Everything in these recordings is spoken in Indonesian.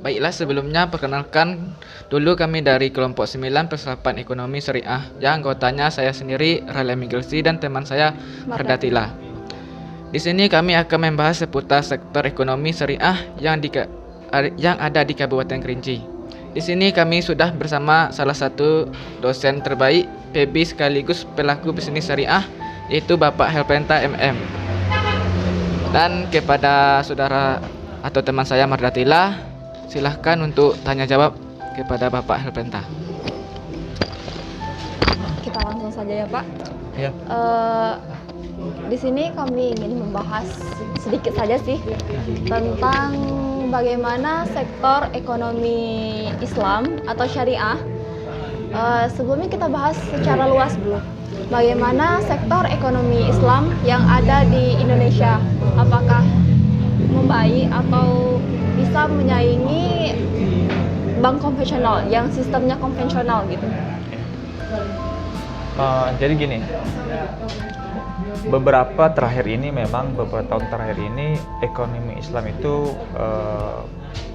Baiklah, sebelumnya perkenalkan dulu kami dari kelompok 9 Persiapan Ekonomi Syariah yang anggotanya saya sendiri Rale Migelsi dan teman saya Mardatila. Di sini kami akan membahas seputar sektor ekonomi syariah yang ada di Kabupaten Kerinci. Di sini kami sudah bersama salah satu dosen terbaik PB sekaligus pelaku bisnis syariah, yaitu Bapak Helpenta MM. Dan kepada saudara atau teman saya Mardatila, silahkan untuk tanya jawab kepada Bapak Helpenta. Kita langsung saja ya Pak. Ya. Di sini kami ingin membahas sedikit saja sih tentang bagaimana sektor ekonomi Islam atau syariah. Sebelumnya kita bahas secara luas dulu. Bagaimana sektor ekonomi Islam yang ada di Indonesia, apakah membaik atau bisa menyaingi bank konvensional yang sistemnya konvensional gitu? Jadi gini, beberapa tahun terakhir ini ekonomi Islam itu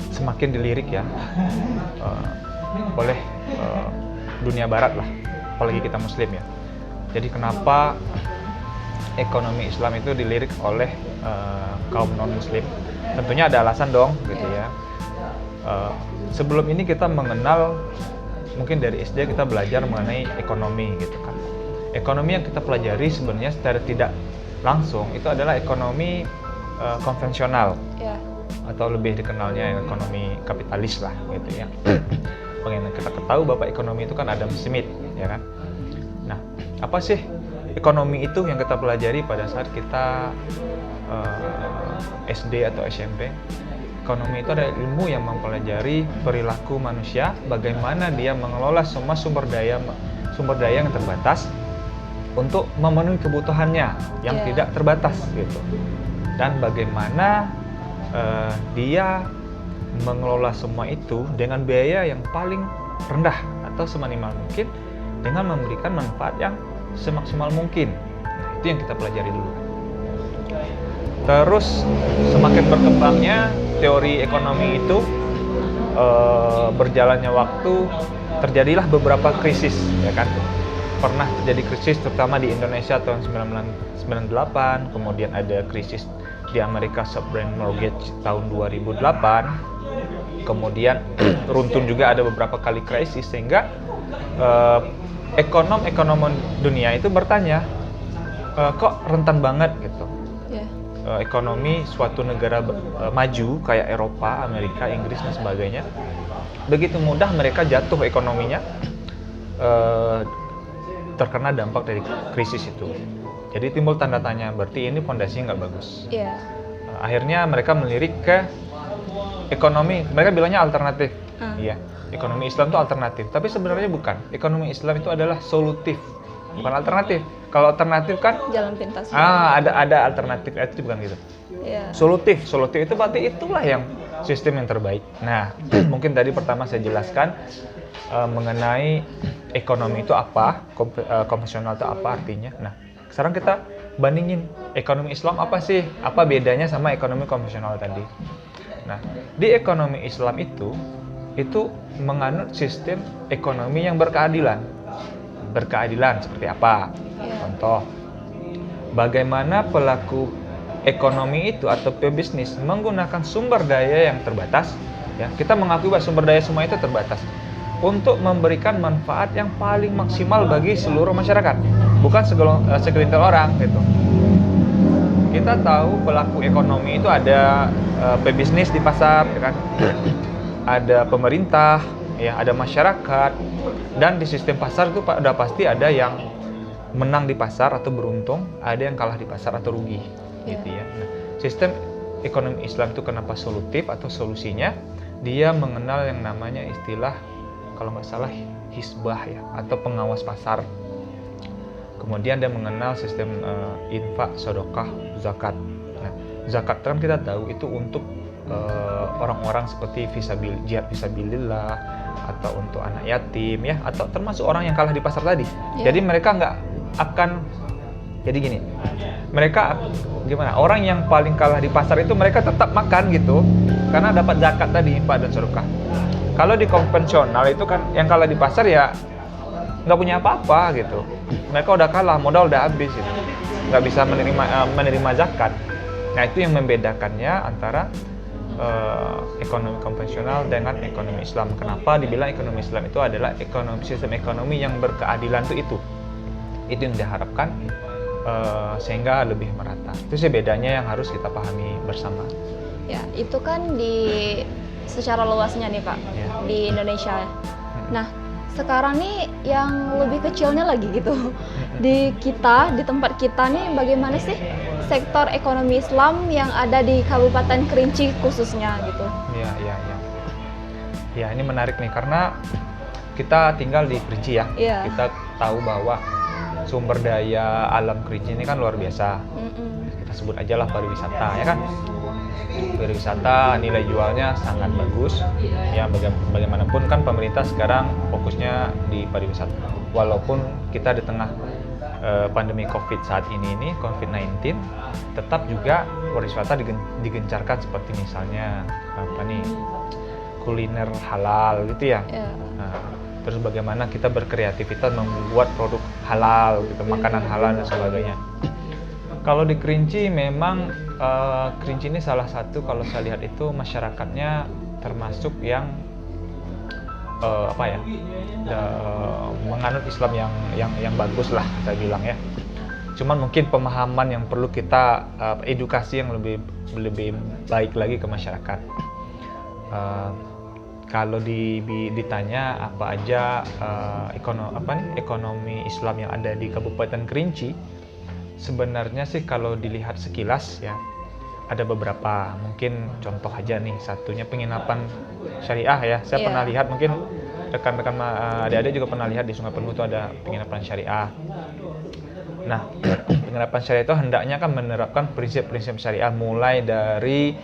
semakin dilirik ya oleh dunia Barat lah, apalagi kita Muslim ya. Jadi kenapa ekonomi Islam itu dilirik oleh kaum non Muslim? Tentunya ada alasan dong, gitu ya. Sebelum ini kita mengenal, mungkin dari SD kita belajar mengenai ekonomi, gitu kan. Ekonomi yang kita pelajari sebenarnya secara tidak langsung itu adalah ekonomi konvensional, atau lebih dikenalnya ekonomi kapitalis lah, gitu ya. Pengen kita ketahui Bapak ekonomi itu kan Adam Smith, ya kan. Nah, apa sih ekonomi itu yang kita pelajari pada saat kita SD atau SMP? Ekonomi itu adalah ilmu yang mempelajari perilaku manusia, bagaimana dia mengelola semua sumber daya yang terbatas untuk memenuhi kebutuhannya yang tidak terbatas gitu. Dan bagaimana dia mengelola semua itu dengan biaya yang paling rendah atau seminimal mungkin dengan memberikan manfaat yang semaksimal mungkin. Nah, itu yang kita pelajari dulu. Terus semakin berkembangnya teori ekonomi itu, berjalannya waktu terjadilah beberapa krisis, ya kan. Pernah terjadi krisis terutama di Indonesia tahun 1998, kemudian ada krisis di Amerika subprime mortgage tahun 2008, kemudian runtun juga ada beberapa kali krisis, sehingga ekonom dunia itu bertanya, kok rentan banget gitu. Ekonomi suatu negara maju kayak Eropa, Amerika, Inggris dan sebagainya, begitu mudah mereka jatuh ekonominya, terkena dampak dari krisis itu. Jadi timbul tanda tanya, berarti ini fondasinya nggak bagus. Akhirnya mereka melirik ke ekonomi, mereka bilangnya alternatif. Iya, ekonomi Islam itu alternatif, tapi sebenarnya bukan. Ekonomi Islam itu adalah solutif, bukan alternatif. Kalau alternatif kan jalan pintas. Ada alternatif, itu bukan gitu. Solutif itu berarti itulah yang sistem yang terbaik. Nah, mungkin tadi pertama saya jelaskan mengenai ekonomi itu apa, konvensional itu apa artinya. Nah, sekarang kita bandingin ekonomi Islam apa sih? Apa bedanya sama ekonomi konvensional tadi? Nah, di ekonomi Islam itu menganut sistem ekonomi yang berkeadilan. Berkeadilan seperti apa? Contoh, bagaimana pelaku ekonomi itu atau pebisnis menggunakan sumber daya yang terbatas, ya, kita mengakui bahwa sumber daya semua itu terbatas untuk memberikan manfaat yang paling maksimal bagi seluruh masyarakat, bukan segelintir orang gitu. Kita tahu pelaku ekonomi itu ada pebisnis di pasar, ya kan? Ada pemerintah, ya, ada masyarakat, dan di sistem pasar itu udah pasti ada yang menang di pasar atau beruntung, ada yang kalah di pasar atau rugi, gitu ya. Nah, sistem ekonomi Islam itu kenapa solutif atau solusinya? Dia mengenal yang namanya istilah, kalau nggak salah, hisbah ya, atau pengawas pasar. Kemudian dia mengenal sistem infak, sedekah, zakat. Nah, zakat kan kita tahu itu untuk orang-orang seperti jihad fisabilillah, atau untuk anak yatim ya, atau termasuk orang yang kalah di pasar tadi. Jadi mereka nggak akan Jadi gini, mereka gimana? Orang yang paling kalah di pasar itu mereka tetap makan gitu, karena dapat zakat tadi, infak dan sedekah. Kalau di konvensional itu kan yang kalah di pasar ya nggak punya apa-apa gitu. Mereka udah kalah, modal udah habis gitu. Nggak bisa menerima zakat. Nah itu yang membedakannya antara ekonomi konvensional dengan ekonomi Islam. Kenapa dibilang ekonomi Islam itu adalah sistem ekonomi yang berkeadilan itu yang diharapkan, sehingga lebih merata. Itu sih bedanya yang harus kita pahami bersama. Ya, itu kan secara luasnya nih Pak, Ya. di Indonesia. Nah, sekarang nih yang lebih kecilnya lagi gitu. Di tempat kita nih bagaimana sih sektor ekonomi Islam yang ada di Kabupaten Kerinci khususnya gitu? Ya, ini menarik nih karena kita tinggal di Kerinci ya. Iya. Kita tahu bahwa sumber daya alam Kerinci ini kan luar biasa. Kita sebut aja lah pariwisata, ya kan? Pariwisata nilai jualnya sangat bagus. Ya bagaimanapun kan pemerintah sekarang fokusnya di pariwisata. Walaupun kita di tengah pandemi COVID saat ini COVID-19, tetap juga pariwisata digencarkan seperti misalnya kuliner halal gitu ya. Yeah. Nah, terus bagaimana kita berkreativitas membuat produk halal gitu, makanan halal dan sebagainya. Kalau di Kerinci memang Kerinci ini salah satu, kalau saya lihat itu masyarakatnya termasuk yang menganut Islam yang bagus lah saya bilang ya. Cuman mungkin pemahaman yang perlu kita edukasi yang lebih baik lagi ke masyarakat. Kalau ditanya apa aja ekonomi Islam yang ada di Kabupaten Kerinci, sebenarnya sih kalau dilihat sekilas ya ada beberapa. Mungkin contoh aja nih, satunya penginapan syariah ya. Saya pernah lihat, mungkin rekan-rekan adik-adik juga pernah lihat di Sungai Penuh itu ada penginapan syariah. Nah, penginapan syariah itu hendaknya kan menerapkan prinsip-prinsip syariah, mulai dari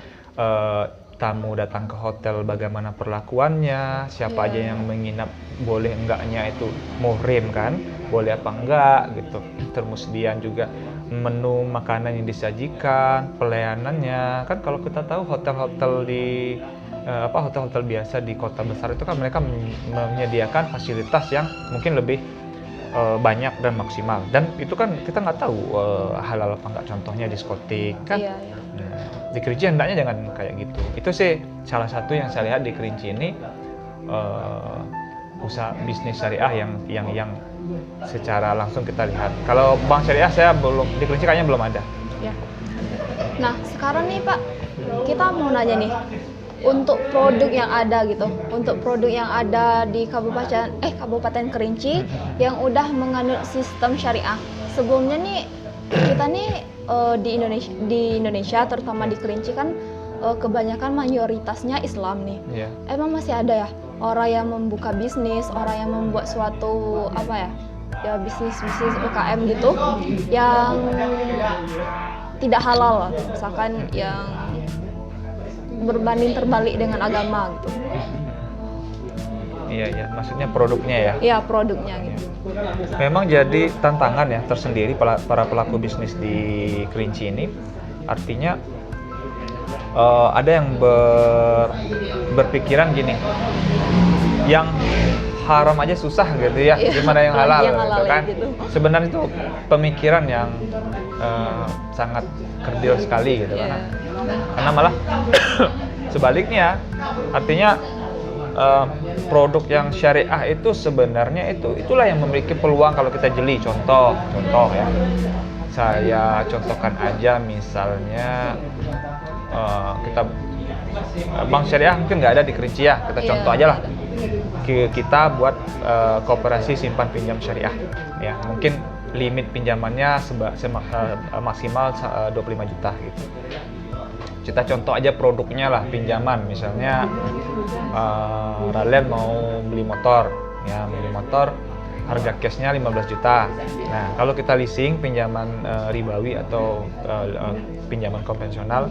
tamu datang ke hotel bagaimana perlakuannya, siapa aja yang menginap, boleh enggaknya itu muhrim kan, boleh apa enggak gitu. Kemudian juga menu makanan yang disajikan, pelayanannya kan. Kalau kita tahu hotel-hotel hotel-hotel biasa di kota besar itu kan mereka menyediakan fasilitas yang mungkin lebih banyak dan maksimal, dan itu kan kita nggak tahu halal apa enggak, contohnya diskotik kan. Iya. Di Kerinci hendaknya jangan kayak gitu. Itu sih salah satu yang saya lihat di Kerinci ini, usaha bisnis syariah yang secara langsung kita lihat. Kalau bank syariah saya belum, di Kerinci kayaknya belum ada. Ya. Nah, sekarang nih Pak, kita mau nanya nih, untuk produk yang ada gitu, untuk produk yang ada di Kabupaten Kerinci yang udah menganut sistem syariah. Sebelumnya nih kita nih di Indonesia terutama di Kerinci kan kebanyakan mayoritasnya Islam nih. Yeah. Emang masih ada ya orang yang membuka bisnis, orang yang membuat suatu bisnis UKM gitu yang tidak halal, misalkan yang berbanding terbalik dengan agama gitu. Iya, maksudnya produknya ya? Iya, produknya gitu. Memang jadi tantangan ya tersendiri para pelaku bisnis di Kerinci ini. Artinya ada yang berpikiran gini, yang haram aja susah gitu ya, gimana yang halal gitu kan. Gitu. Sebenarnya itu pemikiran yang sangat kerdil sekali gitu kan. Karena malah sebaliknya, artinya produk yang syariah itu sebenarnya itulah yang memiliki peluang kalau kita jeli. Contoh ya, saya contohkan aja misalnya kita bank syariah mungkin nggak ada di Kerinci ya, kita contoh aja lah, kita buat koperasi simpan pinjam syariah ya, mungkin limit pinjamannya maksimal 25 juta gitu. Kita contoh aja produknya lah, pinjaman misalnya Ralen mau beli motor, harga cashnya 15 juta. Nah, kalau kita leasing pinjaman ribawi atau pinjaman konvensional,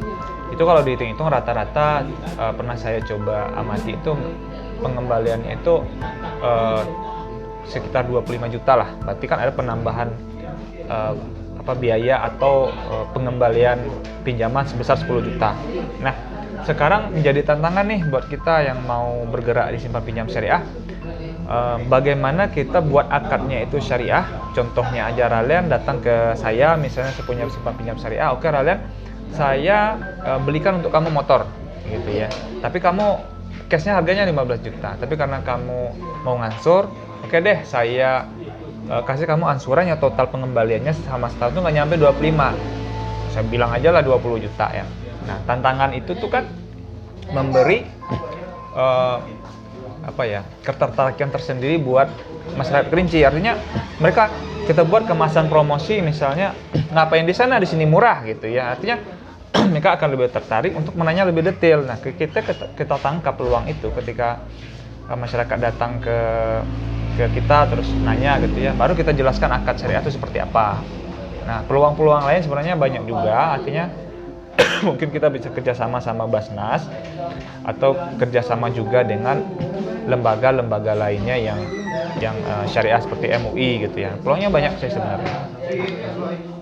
itu kalau dihitung-hitung rata-rata pernah saya coba amati itu pengembaliannya itu sekitar 25 juta lah. Berarti kan ada penambahan biaya atau pengembalian pinjaman sebesar 10 juta. Nah, sekarang menjadi tantangan nih buat kita yang mau bergerak di simpan pinjam syariah. Bagaimana kita buat akadnya itu syariah? Contohnya aja, Ralian datang ke saya, misalnya saya punya simpan pinjam syariah. Oke Ralian, saya belikan untuk kamu motor, gitu ya. Tapi kamu cashnya harganya 15 juta. Tapi karena kamu mau ngansur, oke deh, saya kasih kamu ansurannya, total pengembaliannya sama setahun itu nggak nyampe 25. Saya bilang aja lah 20 juta ya. Nah, tantangan itu tuh kan memberi ketertarikan tersendiri buat masyarakat Kerinci. Artinya mereka kita buat kemasan promosi misalnya, ngapain di sana, di sini murah gitu ya. Artinya mereka akan lebih tertarik untuk menanya lebih detail. Nah, kita tangkap peluang itu ketika masyarakat datang ke kita terus nanya gitu ya. Baru kita jelaskan akad syariah itu seperti apa. Nah, peluang-peluang lain sebenarnya banyak juga. Artinya mungkin kita bisa kerjasama sama Basnas atau kerjasama juga dengan lembaga-lembaga lainnya yang syariah seperti MUI gitu ya. Peluangnya banyak sih sebenarnya.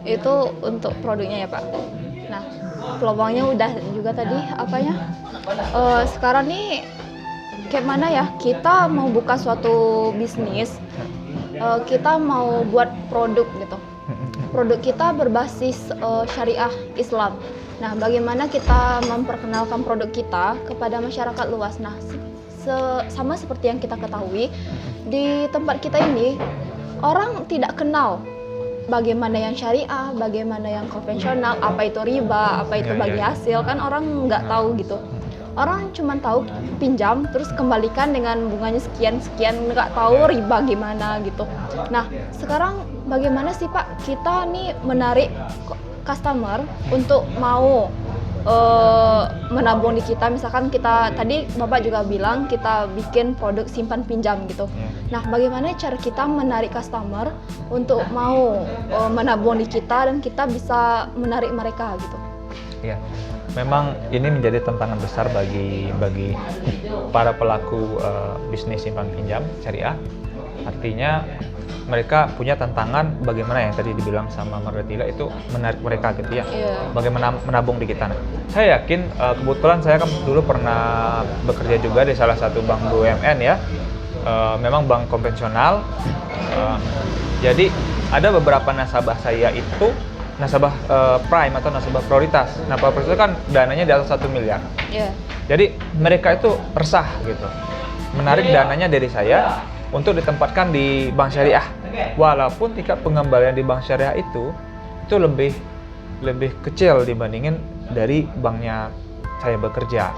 Itu untuk produknya ya Pak. Nah, peluangnya udah juga tadi apanya? Sekarang nih kayak mana ya? Kita mau buka suatu bisnis, kita mau buat produk gitu. Produk kita berbasis syariah Islam. Nah, bagaimana kita memperkenalkan produk kita kepada masyarakat luas? Nah, sama seperti yang kita ketahui, di tempat kita ini orang tidak kenal bagaimana yang syariah, bagaimana yang konvensional, apa itu riba, apa itu bagi hasil, kan orang nggak tahu gitu. Orang cuma tahu pinjam terus kembalikan dengan bunganya sekian, nggak tahu riba gimana gitu. Nah, sekarang bagaimana sih Pak kita nih menarik customer untuk mau menabung di kita? Misalkan kita tadi Bapak juga bilang kita bikin produk simpan pinjam gitu. Nah, bagaimana cara kita menarik customer untuk mau menabung di kita dan kita bisa menarik mereka gitu? Iya, memang ini menjadi tantangan besar bagi para pelaku bisnis simpan pinjam syariah. Artinya mereka punya tantangan bagaimana yang tadi dibilang sama Mardatila itu menarik mereka gitu ya. Bagaimana menabung di kita. Nah, saya yakin kebetulan saya kan dulu pernah bekerja juga di salah satu bank BUMN ya. Memang bank konvensional. Jadi ada beberapa nasabah saya itu nasabah prime atau nasabah prioritas. Nah, prioritas itu kan dananya di atas 1 miliar. Jadi mereka itu resah gitu. Menarik dananya dari saya untuk ditempatkan di bank syariah. Walaupun tingkat pengembalian di bank syariah itu lebih kecil dibandingin dari banknya saya bekerja.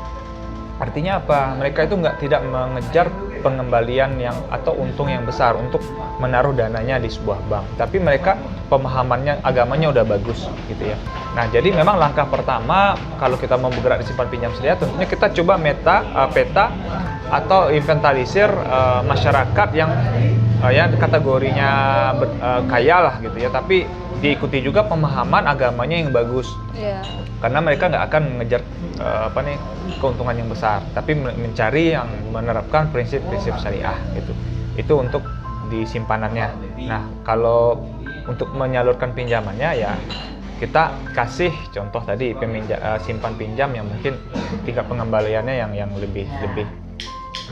Artinya apa? Mereka itu tidak mengejar pengembalian yang atau untung yang besar untuk menaruh dananya di sebuah bank. Tapi mereka pemahamannya, agamanya udah bagus gitu ya. Nah, jadi memang langkah pertama kalau kita mau bergerak di simpan pinjam syariah, tentunya kita coba peta atau inventarisir masyarakat yang kategorinya kaya lah gitu ya. Tapi diikuti juga pemahaman agamanya yang bagus. Karena mereka nggak akan mengejar keuntungan yang besar, tapi mencari yang menerapkan prinsip-prinsip syariah gitu. Itu untuk di simpanannya. Nah, kalau untuk menyalurkan pinjamannya ya kita kasih contoh tadi simpan pinjam yang mungkin tingkat pengembaliannya yang lebih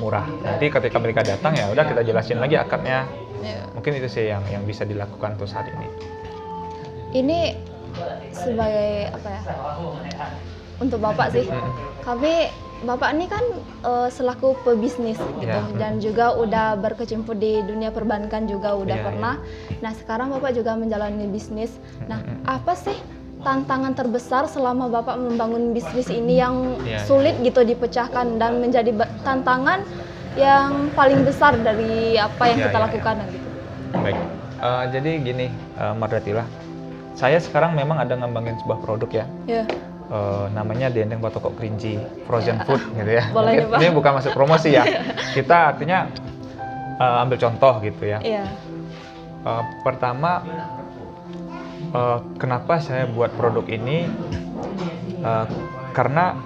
murah. Nanti ketika mereka datang ya udah kita jelasin lagi akadnya. Mungkin itu sih yang bisa dilakukan untuk saat ini. Ini sebagai untuk Bapak sih, Bapak ini kan selaku pebisnis gitu, dan juga udah berkecimpung di dunia perbankan juga udah pernah. Nah, sekarang Bapak juga menjalani bisnis. Nah, apa sih tantangan terbesar selama Bapak membangun bisnis ini yang sulit gitu dipecahkan dan menjadi tantangan yang paling besar dari apa yang kita lakukan gitu? Baik, jadi gini Mardatila, saya sekarang memang ada ngembangin sebuah produk ya. Namanya Dendeng Batokok Kerinci frozen food gitu ya. Boleh, ini bukan masuk promosi ya. Kita artinya ambil contoh gitu ya. Pertama, kenapa saya buat produk ini? Karena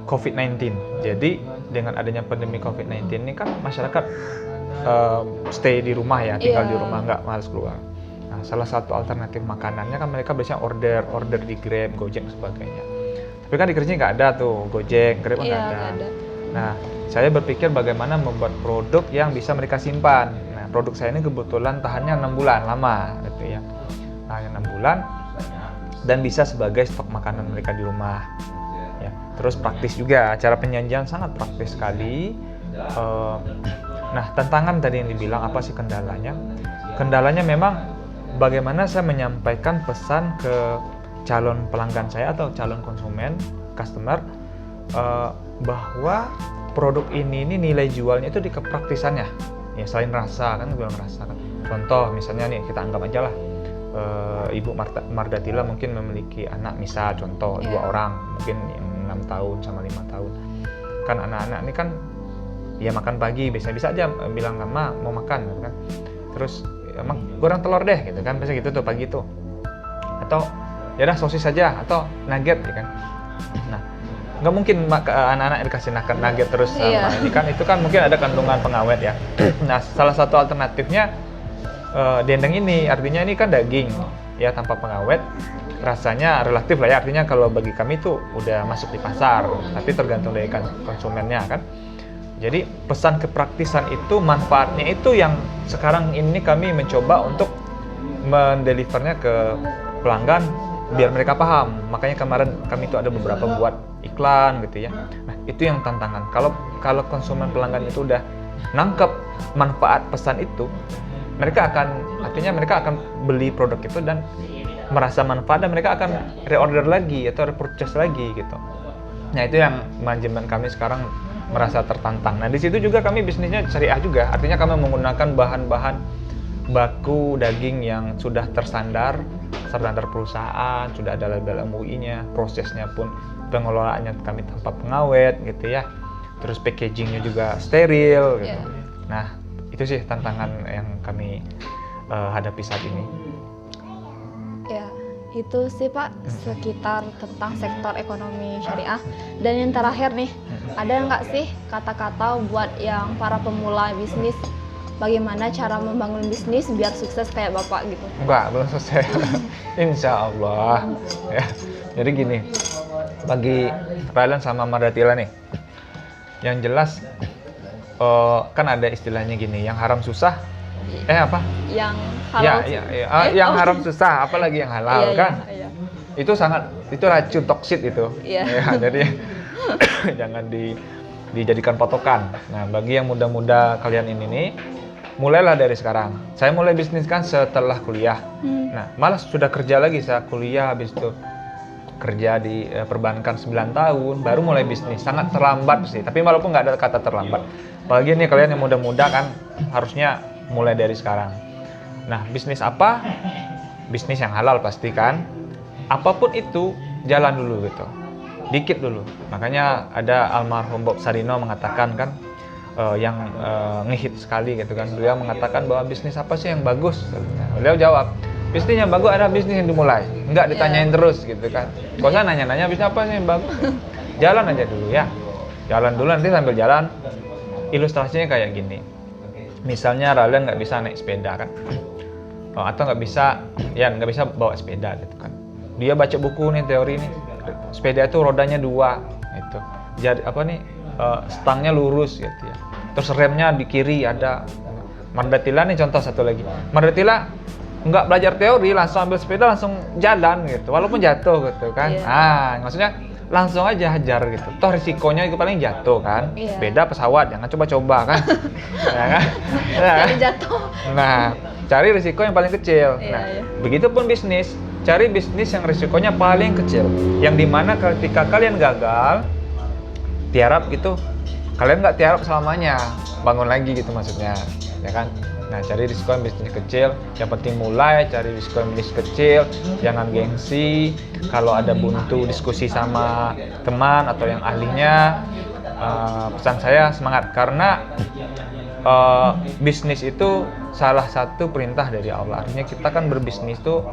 COVID-19. Jadi dengan adanya pandemi COVID-19 ini kan masyarakat stay di rumah ya, tinggal di rumah, nggak harus keluar. Nah, salah satu alternatif makanannya kan mereka biasanya order di Grab, Gojek dan sebagainya. Tapi kan di Kerinci nggak ada tuh Gojek, Grab kan nggak ada. Nggak ada. Nah, saya berpikir bagaimana membuat produk yang bisa mereka simpan. Nah, produk saya ini kebetulan tahannya 6 bulan, lama gitu ya. Tahannya 6 bulan dan bisa sebagai stok makanan mereka di rumah. Ya, terus praktis juga, cara penyajian sangat praktis sekali. Nah, tantangan tadi yang dibilang apa sih kendalanya? Kendalanya memang bagaimana saya menyampaikan pesan ke calon pelanggan saya atau calon konsumen, customer, bahwa produk ini nilai jualnya itu di kepraktisannya. Ya, selain rasa kan, bilang rasa kan. Contoh misalnya nih, kita anggap aja lah Ibu Mardatila mungkin memiliki anak, misal contoh 2 orang, mungkin 6 tahun sama 5 tahun. Kan anak-anak ini kan ya makan pagi, bisa aja bilang, "Ma, mau makan," gitu kan. Terus emang goreng telur deh gitu kan, biasa gitu tuh pagi tuh. Atau ya udah sosis saja atau nugget gitu kan. Nah, nggak mungkin anak-anak dikasih nugget terus sama ini kan, itu kan mungkin ada kandungan pengawet ya. Nah, salah satu alternatifnya dendeng ini, artinya ini kan daging ya tanpa pengawet, rasanya relatif lah ya, artinya kalau bagi kami itu udah masuk di pasar, tapi tergantung dari konsumennya kan. Jadi pesan kepraktisan itu, manfaatnya itu yang sekarang ini kami mencoba untuk mendelivernya ke pelanggan biar mereka paham. Makanya kemarin kami itu ada beberapa buat iklan gitu ya. Nah, itu yang tantangan. Kalau konsumen pelanggan itu udah nangkep manfaat pesan itu, mereka akan beli produk itu dan merasa manfaat, dan mereka akan reorder lagi atau repurchase lagi gitu. Nah, itu yang manajemen kami sekarang merasa tertantang. Nah, di situ juga kami bisnisnya syariah juga. Artinya kami menggunakan bahan-bahan baku daging yang sudah standar perusahaan, sudah ada label MUI-nya, prosesnya pun pengelolaannya kami tanpa pengawet gitu ya. Terus packagingnya juga steril gitu. Nah, itu sih tantangan yang kami hadapi saat ini. Ya, itu sih Pak sekitar tentang sektor ekonomi syariah. Dan yang terakhir nih, ada nggak sih kata-kata buat yang para pemula bisnis, bagaimana cara membangun bisnis biar sukses kayak Bapak gitu? Enggak, belum selesai. Insya Allah. Ya, jadi gini, bagi Raylan sama Mardatila nih, yang jelas kan ada istilahnya gini, yang haram susah, apa? Yang halal. Yang haram susah, apalagi yang halal kan? Iya. Itu racun toksit itu. Iya. Ya, jadi jangan dijadikan patokan. Nah, bagi yang muda-muda kalian ini nih, mulailah dari sekarang. Saya mulai bisnis kan setelah kuliah. Nah, malah sudah kerja lagi, saya kuliah habis itu kerja di perbankan 9 tahun, baru mulai bisnis. Sangat terlambat sih, tapi walaupun nggak ada kata terlambat. Apalagi nih kalian yang muda-muda kan, harusnya mulai dari sekarang. Nah, bisnis apa? Bisnis yang halal pasti kan. Apapun itu, jalan dulu gitu. Dikit dulu. Makanya ada almarhum Bob Sarino mengatakan kan, yang ngehit sekali gitu kan. Beliau mengatakan bahwa bisnis apa sih yang bagus? Nah, beliau jawab, bisnis yang bagus adalah bisnis yang dimulai. Enggak ditanyain terus gitu kan. Gak usah nanya-nanya bisnis apa sih yang bagus. Jalan aja dulu ya. Jalan dulu, nanti sambil jalan. Ilustrasinya kayak gini. Misalnya Raylan nggak bisa naik sepeda kan. Atau nggak bisa bawa sepeda gitu kan. Dia baca buku nih, teori nih. Sepeda itu rodanya 2 gitu. Jadi stangnya lurus gitu ya. Terus remnya di kiri ada. Mardatila nih contoh satu lagi. Mardatila nggak belajar teori, langsung ambil sepeda langsung jalan gitu. Walaupun jatuh gitu kan. Maksudnya langsung aja hajar gitu. Toh risikonya itu paling jatuh kan. Sepeda, pesawat, jangan coba-coba kan. Ya kan? Jadi jatuh. Nah, cari risiko yang paling kecil. Begitupun bisnis. Cari bisnis yang risikonya paling kecil. Yang dimana ketika kalian gagal, tiarap gitu, kalian nggak tiarap selamanya, bangun lagi gitu maksudnya, ya kan? Nah, cari risiko yang bisnis kecil, yang penting mulai, cari risiko yang bisnis kecil, jangan gengsi. Kalau ada buntu diskusi sama teman atau yang ahlinya, pesan saya semangat, karena bisnis itu salah satu perintah dari Allah. Artinya kita kan berbisnis itu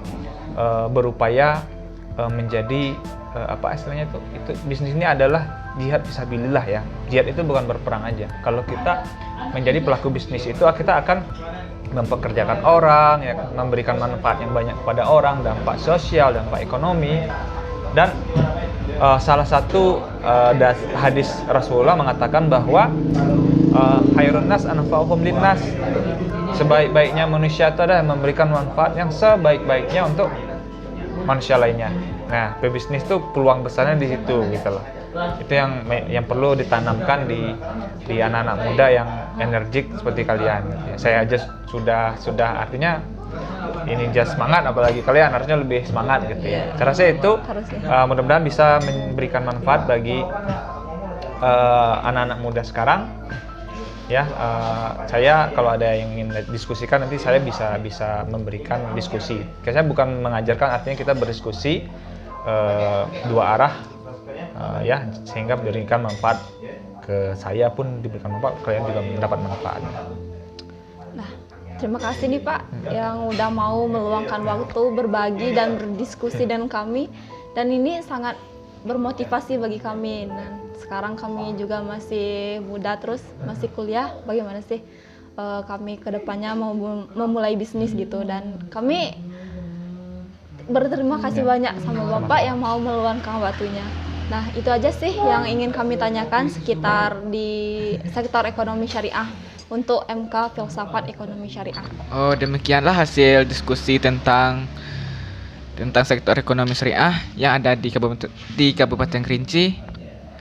berupaya menjadi apa istilahnya itu bisnis ini adalah jihad fisabilillah ya. Jihad itu bukan berperang aja. Kalau kita menjadi pelaku bisnis itu kita akan mempekerjakan orang, ya, memberikan manfaat yang banyak kepada orang, dampak sosial, dampak ekonomi. Dan salah satu hadis Rasulullah mengatakan bahwa khairun nas anfa'uhum linnas, sebaik-baiknya manusia itu adalah memberikan manfaat yang sebaik-baiknya untuk manusia lainnya. Nah, pebisnis itu peluang besarnya di situ gitu loh. Itu yang perlu ditanamkan di anak-anak muda yang energik seperti kalian. Ya, saya aja sudah artinya ini just semangat, apalagi kalian harusnya lebih semangat gitu ya. Cara saya itu mudah-mudahan bisa memberikan manfaat bagi anak-anak muda sekarang. Ya, saya kalau ada yang ingin diskusikan nanti saya bisa memberikan diskusi. Saya bukan mengajarkan, artinya kita berdiskusi dua arah, ya, sehingga memberikan manfaat ke saya pun diberikan manfaat, kalian juga mendapat manfaat. Nah, terima kasih nih Pak yang udah mau meluangkan waktu berbagi dan berdiskusi dengan kami, dan ini sangat bermotivasi bagi kami. Dan sekarang kami juga masih muda, terus masih kuliah, bagaimana sih kami kedepannya mau memulai bisnis gitu. Dan kami berterima kasih banyak sama Bapak yang mau meluangkan waktunya. Nah, itu aja sih yang ingin kami tanyakan sekitar di sektor ekonomi syariah untuk MK Filsafat Ekonomi Syariah. Oh, demikianlah hasil diskusi tentang sektor ekonomi syariah yang ada di Kabupaten Kerinci.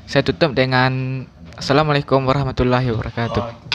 Saya tutup dengan Assalamualaikum warahmatullahi wabarakatuh.